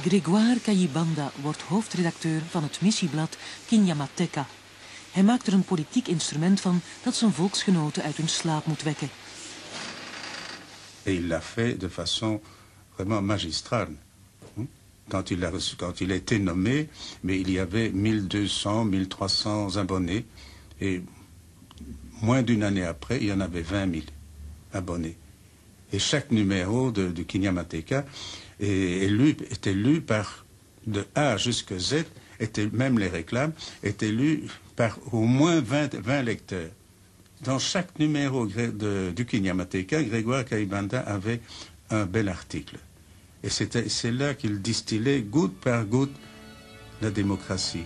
Grégoire Kayibanda wordt hoofdredacteur van het missieblad Kinyamateka. Hij maakt er een politiek instrument van dat zijn volksgenoten uit hun slaap moet wekken. Et il l'a fait de façon vraiment magistrale. Quand il a été nommé, mais il y avait 1200, 1300 abonnés. Et moins d'une année après, il y en avait 20 000 abonnés. Et chaque numéro de Kinyamateka était lu par, de A jusqu'à Z, même les réclames, étaient lus par au moins 20 lecteurs. Dans chaque numéro du Kinyamateka, Grégoire Kayibanda avait un bel article. Et c'est là qu'il distillait goutte par goutte la démocratie.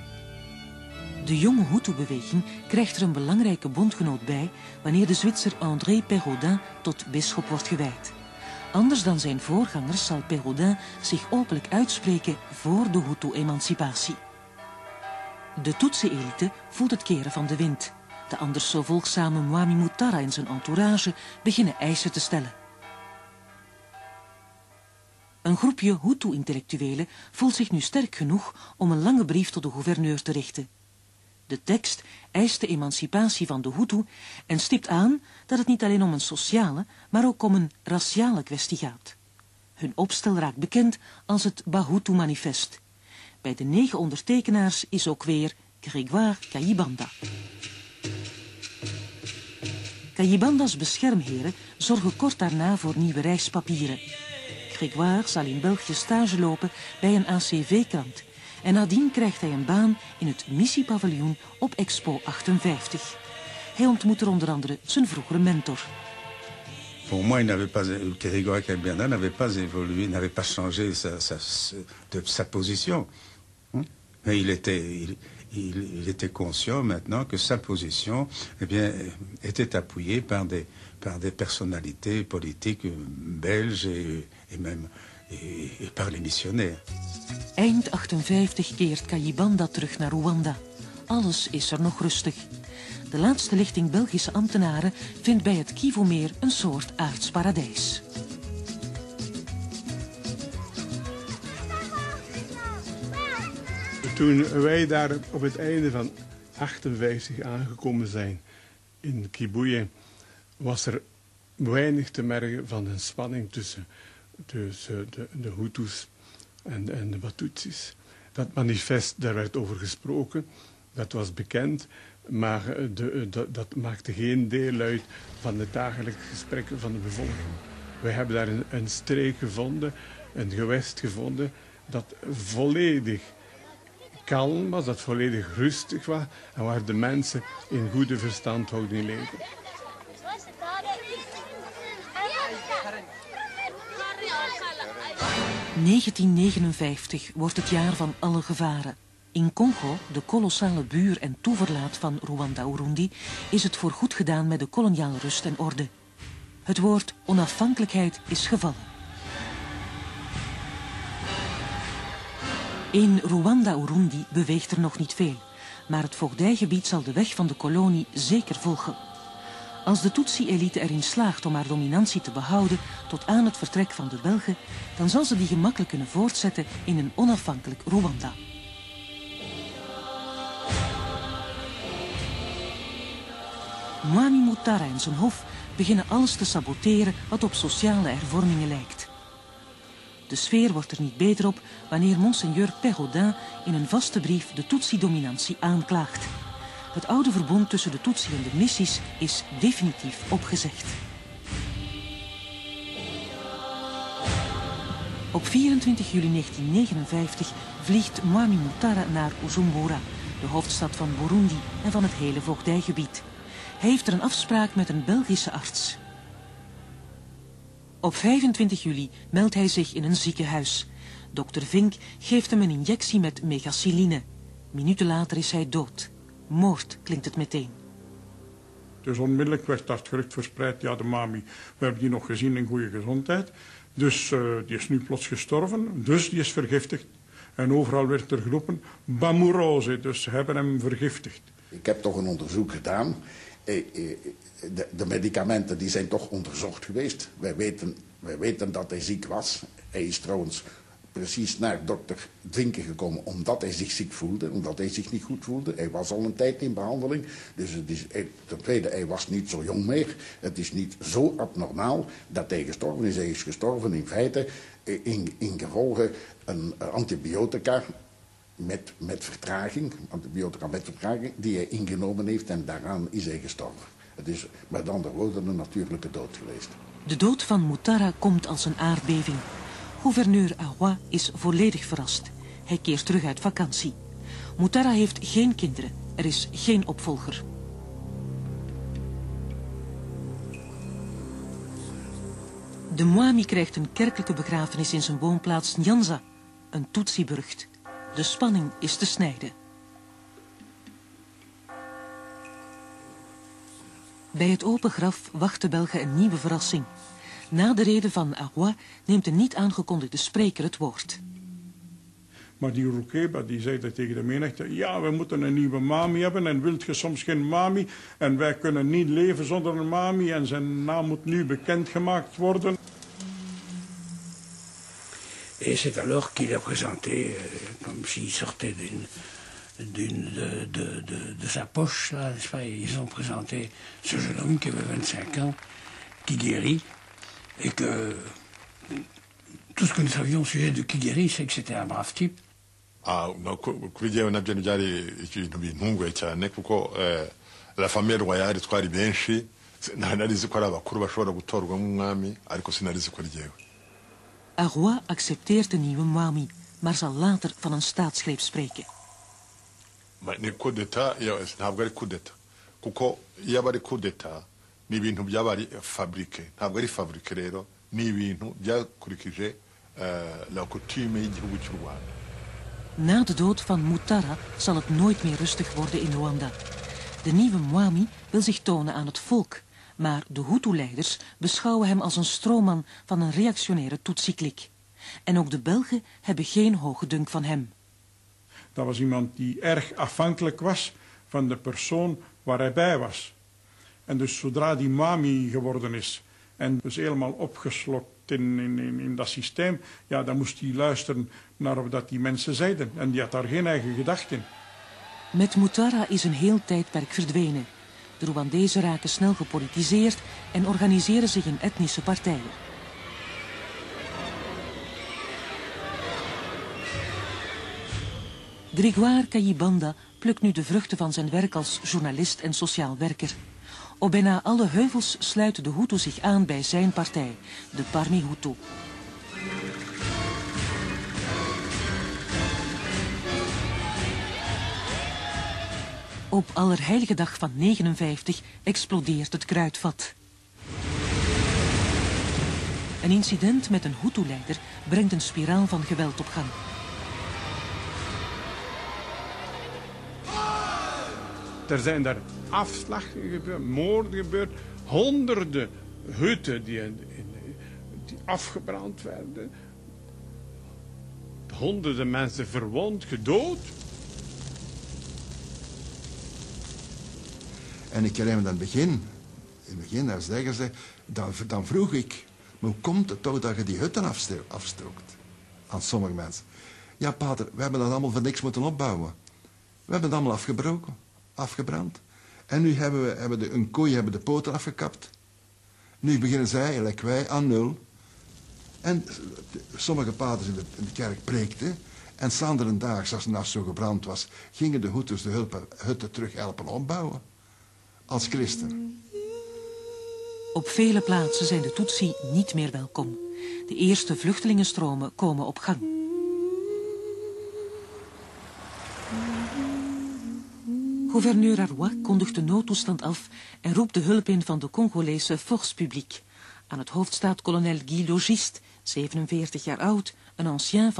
De jonge Hutu-beweging krijgt er een belangrijke bondgenoot bij wanneer de Zwitser André Pérodin tot bisschop wordt gewijd. Anders dan zijn voorgangers zal Pérodin zich openlijk uitspreken voor de Hutu-emancipatie. De Tutsi-elite voelt het keren van de wind. De anders zo volgzame Mwami Mutara en zijn entourage beginnen eisen te stellen. Een groepje Hutu-intellectuelen voelt zich nu sterk genoeg om een lange brief tot de gouverneur te richten. De tekst eist de emancipatie van de Hutu en stipt aan dat het niet alleen om een sociale, maar ook om een raciale kwestie gaat. Hun opstel raakt bekend als het Bahutu-manifest. Bij de 9 ondertekenaars is ook weer Grégoire Kayibanda. Kayibanda's beschermheren zorgen kort daarna voor nieuwe reispapieren. Grégoire zal in België stage lopen bij een ACV-krant. En nadien krijgt hij een baan in het missiepaviljoen op Expo 58. Hij ontmoet er onder andere zijn vroegere mentor. Pour moi, Grégoire Kayibanda n'avait pas évolué, n'avait pas changé sa position. Mais il était conscient maintenant que sa position était appuyée par des personnalités politiques belges et même par les missionnaires. Eind 58 keert Kayibanda terug naar Rwanda. Alles is er nog rustig. De laatste lichting Belgische ambtenaren vindt bij het Kivumeer een soort aards paradijs. Toen wij daar op het einde van 58 aangekomen zijn in Kibuye, was er weinig te merken van een spanning tussen de Hutus en de Batutsis. Dat manifest, daar werd over gesproken, dat was bekend, maar dat maakte geen deel uit van de dagelijkse gesprekken van de bevolking. Wij hebben daar een streek gevonden, een gewest gevonden, dat volledig kalm was, dat volledig rustig was en waar de mensen in goede verstandhouding leven. ...1959 wordt het jaar van alle gevaren. In Congo, de kolossale buur en toeverlaat van Rwanda-Urundi... is het voorgoed gedaan met de koloniale rust en orde. Het woord onafhankelijkheid is gevallen. In Rwanda-Urundi beweegt er nog niet veel... maar het voogdijgebied zal de weg van de kolonie zeker volgen. Als de Tutsi-elite erin slaagt om haar dominantie te behouden tot aan het vertrek van de Belgen, dan zal ze die gemakkelijk kunnen voortzetten in een onafhankelijk Rwanda. Mwami Mutara en zijn hof beginnen alles te saboteren wat op sociale hervormingen lijkt. De sfeer wordt er niet beter op wanneer monseigneur Pérodin in een vaste brief de Tutsi-dominantie aanklaagt. Het oude verbond tussen de Tutsi en de missies is definitief opgezegd. Op 24 juli 1959 vliegt Mwami Mutara naar Bujumbura, de hoofdstad van Burundi en van het hele voogdijgebied. Hij heeft er een afspraak met een Belgische arts. Op 25 juli meldt hij zich in een ziekenhuis. Dokter Vink geeft hem een injectie met megaciline. Minuten later is hij dood. Moord, klinkt het meteen. Dus onmiddellijk werd dat gerucht verspreid. Ja, de mami, we hebben die nog gezien in goede gezondheid. Dus die is nu plots gestorven. Dus die is vergiftigd. En overal werd er geroepen, bamurose, dus ze hebben hem vergiftigd. Ik heb toch een onderzoek gedaan. De medicamenten die zijn toch onderzocht geweest. Wij weten dat hij ziek was. Hij is trouwens precies naar dokter Drinken gekomen omdat hij zich ziek voelde, omdat hij zich niet goed voelde. Hij was al een tijd in behandeling, dus ten tweede, hij was niet zo jong meer. Het is niet zo abnormaal dat hij gestorven is. Hij is gestorven in feite in gevolge een antibiotica met vertraging, die hij ingenomen heeft en daaraan is hij gestorven. Het is met andere woorden een natuurlijke dood geweest. De dood van Moutarra komt als een aardbeving. Gouverneur Aroy is volledig verrast. Hij keert terug uit vakantie. Moutarra heeft geen kinderen. Er is geen opvolger. De Mwami krijgt een kerkelijke begrafenis in zijn woonplaats Nyanza, een Tutsi-burcht. De spanning is te snijden. Bij het open graf wacht de Belgen een nieuwe verrassing. Na de rede van Aroy neemt een niet aangekondigde spreker het woord. Maar die Roukeba die zei dat tegen de menigte: ja, we moeten een nieuwe mami hebben en wilt je soms geen mami en wij kunnen niet leven zonder een mami en zijn naam moet nu bekendgemaakt worden. Et c'est alors qu'il a présenté, comme s'il sortait de sa poche, là, n'est-ce pas? Ils ont présenté ce jeune homme qui avait 25 ans, qui guérit, et que tout ce que nous savions au sujet de qui guérit, c'est que c'était un brave type. Kuri jyewe nabyo byari ibintu bintunguye cyane kuko la famille royale twari benshi narizi ko ari abakuru bashobora gutorwa nk'umwami ariko sinarizi ko ari jyewe. Aroy accepteert de nieuwe Mwami, maar zal later van een staatsgreep spreken. Maar ni coup d'etat ntabwo ari coup d'etat kuko iyo aba ari coup d'etat ni ibintu byaba ari fabrique ntabwo ari fabrique rero ni ibintu byakurikije la coutume y'igihugu cy'u Rwanda. Na de dood van Moutarra zal het nooit meer rustig worden in Rwanda. De nieuwe Mwami wil zich tonen aan het volk, maar de Hutu-leiders beschouwen hem als een stroomman van een reactionaire Tutsi-klik. En ook de Belgen hebben geen hoge dunk van hem. Dat was iemand die erg afhankelijk was van de persoon waar hij bij was. En dus zodra die Mwami geworden is en dus helemaal opgeslokt in dat systeem, ja, dan moest hij luisteren naar wat die mensen zeiden. En die had daar geen eigen gedachte in. Met Moutarra is een heel tijdperk verdwenen. De Rwandezen raken snel gepolitiseerd en organiseren zich in etnische partijen. Grégoire Kayibanda plukt nu de vruchten van zijn werk als journalist en sociaal werker. Op bijna alle heuvels sluiten de Hutu zich aan bij zijn partij, de Parmi Hutu. Op Allerheiligedag van 59 explodeert het kruidvat. Een incident met een Hutu-leider brengt een spiraal van geweld op gang. Er zijn daar afslachtingen gebeurd, moorden gebeurd, honderden hutten die afgebrand werden. Honderden mensen verwond, gedood. En ik herinner me in het begin, daar zeggen ze, dan vroeg ik, maar hoe komt het toch dat je die hutten afstrookt? Aan sommige mensen. Ja, pater, we hebben dat allemaal voor niks moeten opbouwen. We hebben het allemaal afgebrand. En nu hebben een koeien hebben de poten afgekapt. Nu beginnen zij, gelijk wij, aan nul. En sommige paters in de kerk preekten. En 's andere daags, als het zo gebrand was, gingen de Hutus de hutten terug helpen opbouwen. Als christen. Op vele plaatsen zijn de Tutsi niet meer welkom. De eerste vluchtelingenstromen komen op gang. Gouverneur Aroy kondigt de noodtoestand af en roept de hulp in van de Congolese Force Publique. Aan het hoofd staat kolonel Guy Logiste, 47 jaar oud, een ancien van